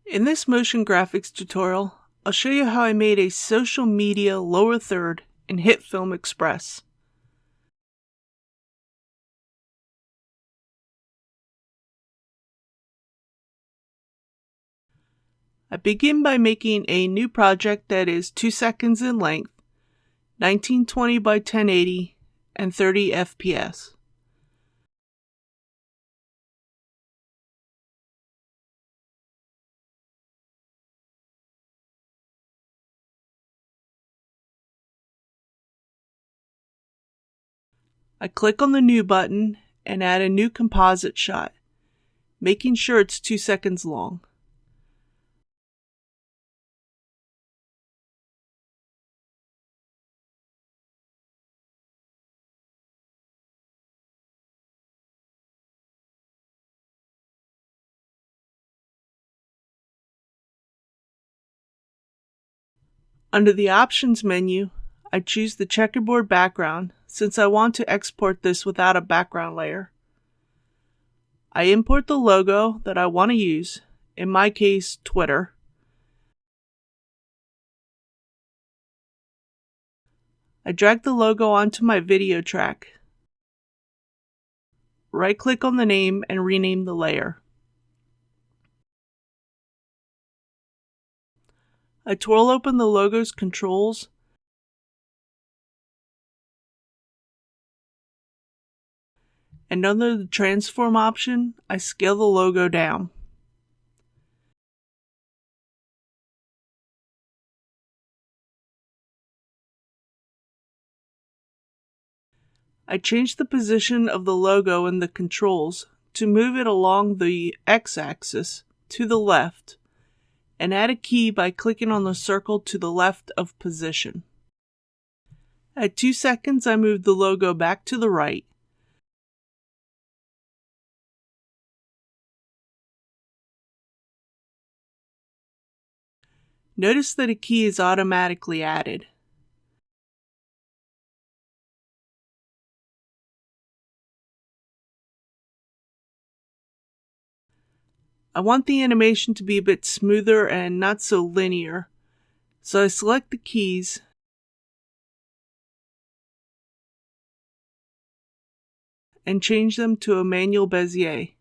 In this motion graphics tutorial, I'll show you how I made a social media lower third in HitFilm Express. I begin by making a new project that is 2 seconds in length, 1920 by 1080, and 30 FPS. I click on the New button and add a new composite shot, making sure it's 2 seconds long. Under the Options menu, I choose the checkerboard background since I want to export this without a background layer. I import the logo that I want to use, in my case, Twitter. I drag the logo onto my video track. Right-click on the name and rename the layer. I twirl open the logo's controls and under the transform option, I scale the logo down. I change the position of the logo in the controls to move it along the x-axis to the left and add a key by clicking on the circle to the left of position. At 2 seconds, I move the logo back to the right. Notice that a key is automatically added. I want the animation to be a bit smoother and not so linear, so I select the keys and change them to a manual Bezier.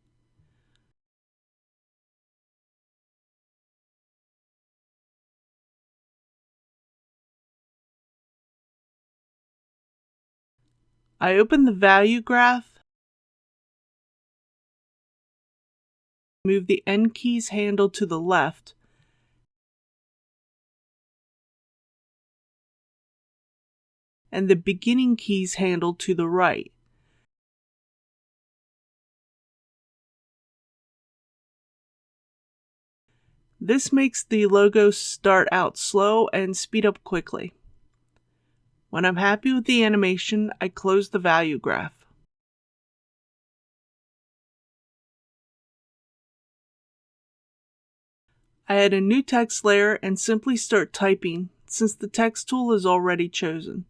I open the value graph, move the end keys handle to the left, and the beginning keys handle to the right. This makes the logo start out slow and speed up quickly. When I'm happy with the animation, I close the value graph. I add a new text layer and simply start typing since the text tool is already chosen.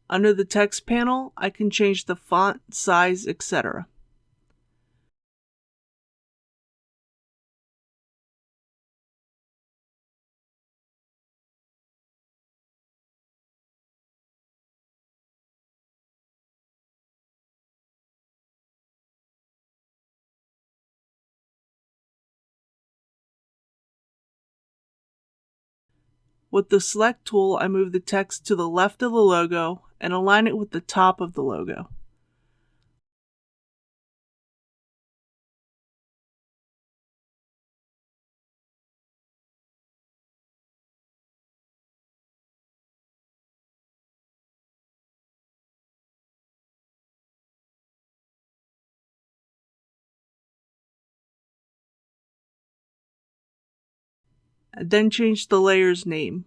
Under the text panel, I can change the font, size, etc. With the Select tool, I move the text to the left of the logo and align it with the top of the logo. I then change the layer's name.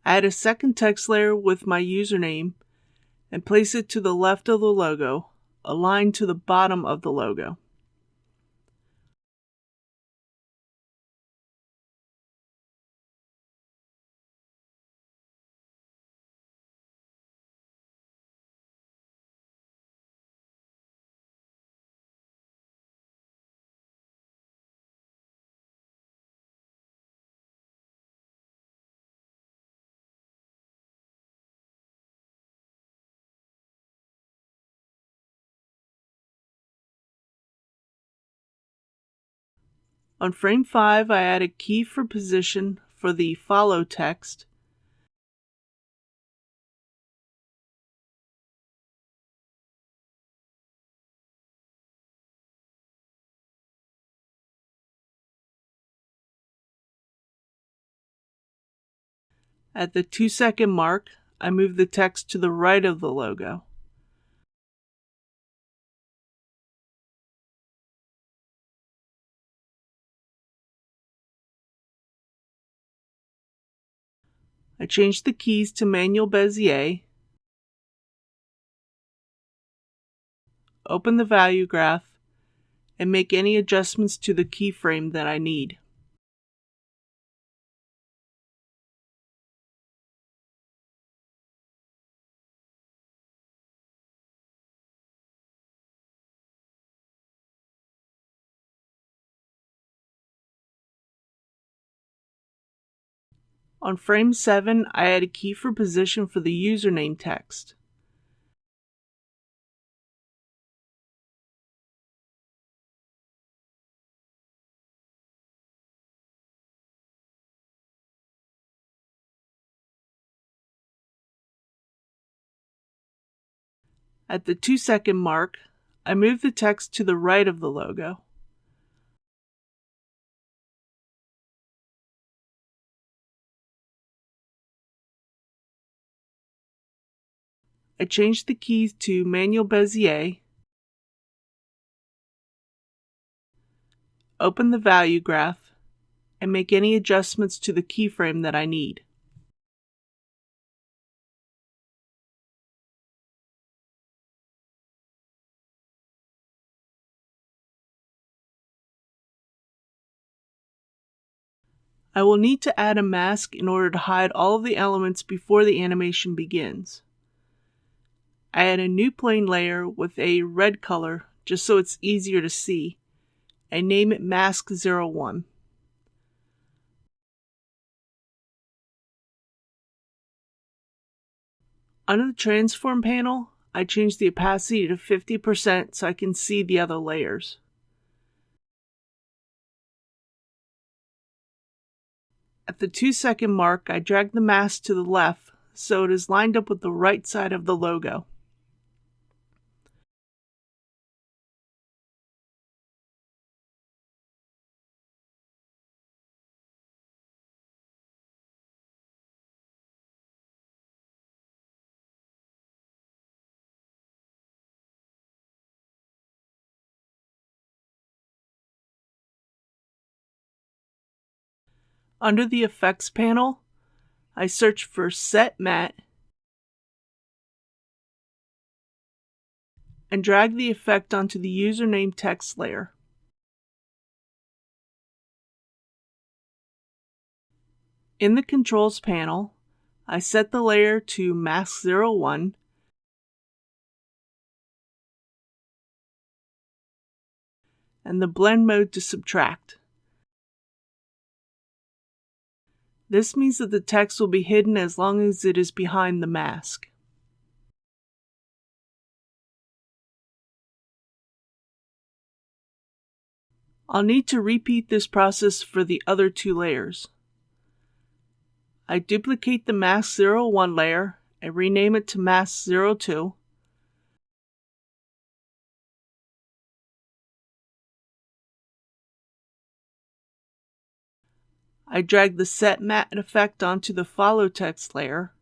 Add a second text layer with my username and place it to the left of the logo, aligned to the bottom of the logo. On frame 5, I add a key for position for the follow text. At the 2-second mark, I move the text to the right of the logo. I change the keys to manual Bezier, open the value graph, and make any adjustments to the keyframe that I need. On frame 7, I add a key for position for the username text. At the 2-second mark, I move the text to the right of the logo. I change the keys to manual Bezier, open the value graph, and make any adjustments to the keyframe that I need. I will need to add a mask in order to hide all of the elements before the animation begins. I add a new plane layer with a red color just so it's easier to see. I name it Mask 01. Under the transform panel, I change the opacity to 50% so I can see the other layers. At the 2-second mark, I drag the mask to the left so it is lined up with the right side of the logo. Under the effects panel, I search for Set Matte and drag the effect onto the username text layer. In the controls panel, I set the layer to Mask 01 and the blend mode to subtract. This means that the text will be hidden as long as it is behind the mask. I'll need to repeat this process for the other 2 layers. I duplicate the Mask 01 layer and rename it to Mask 02. I drag the Set Matte effect onto the follow text layer.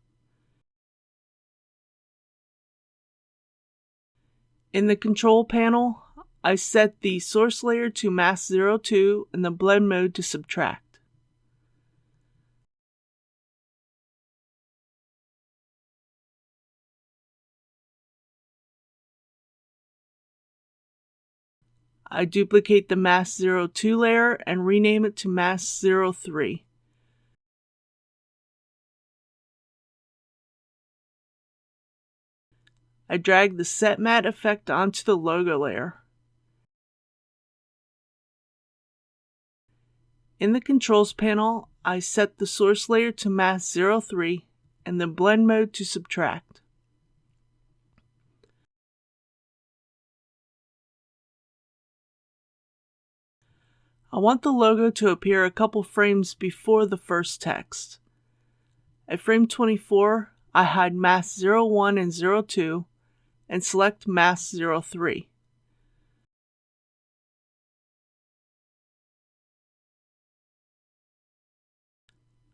In the control panel, I set the source layer to Mask 02 and the blend mode to subtract. I duplicate the Mask 02 layer and rename it to Mask 03. I drag the Set Matte effect onto the logo layer. In the controls panel, I set the source layer to Mask 03 and the blend mode to subtract. I want the logo to appear a couple frames before the first text. At frame 24, I hide mask 01 and 02 and select mask 03.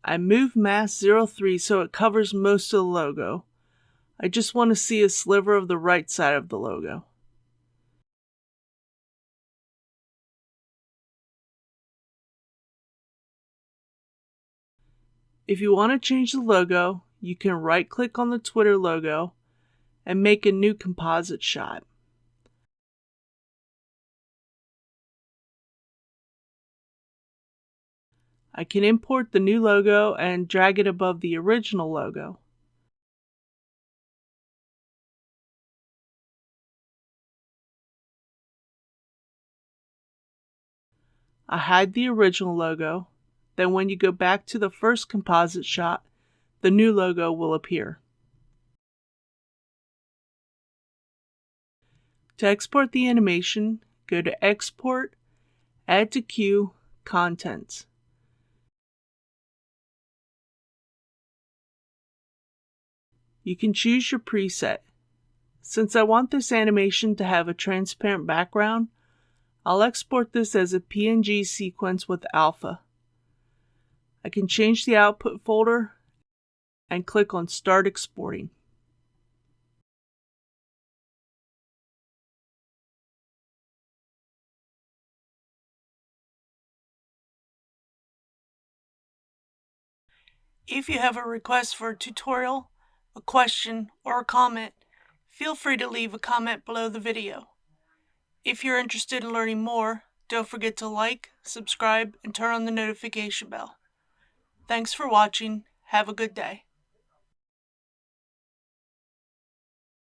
I move mask 03 so it covers most of the logo. I just want to see a sliver of the right side of the logo. If you want to change the logo, you can right-click on the Twitter logo and make a new composite shot. I can import the new logo and drag it above the original logo. I hide the original logo, then when you go back to the first composite shot, the new logo will appear. To export the animation, go to Export, Add to Queue, Contents. You can choose your preset. Since I want this animation to have a transparent background, I'll export this as a PNG sequence with alpha. I can change the output folder and click on Start Exporting. If you have a request for a tutorial, a question, or a comment, feel free to leave a comment below the video. If you're interested in learning more, don't forget to like, subscribe, and turn on the notification bell. Thanks for watching. Have a good day.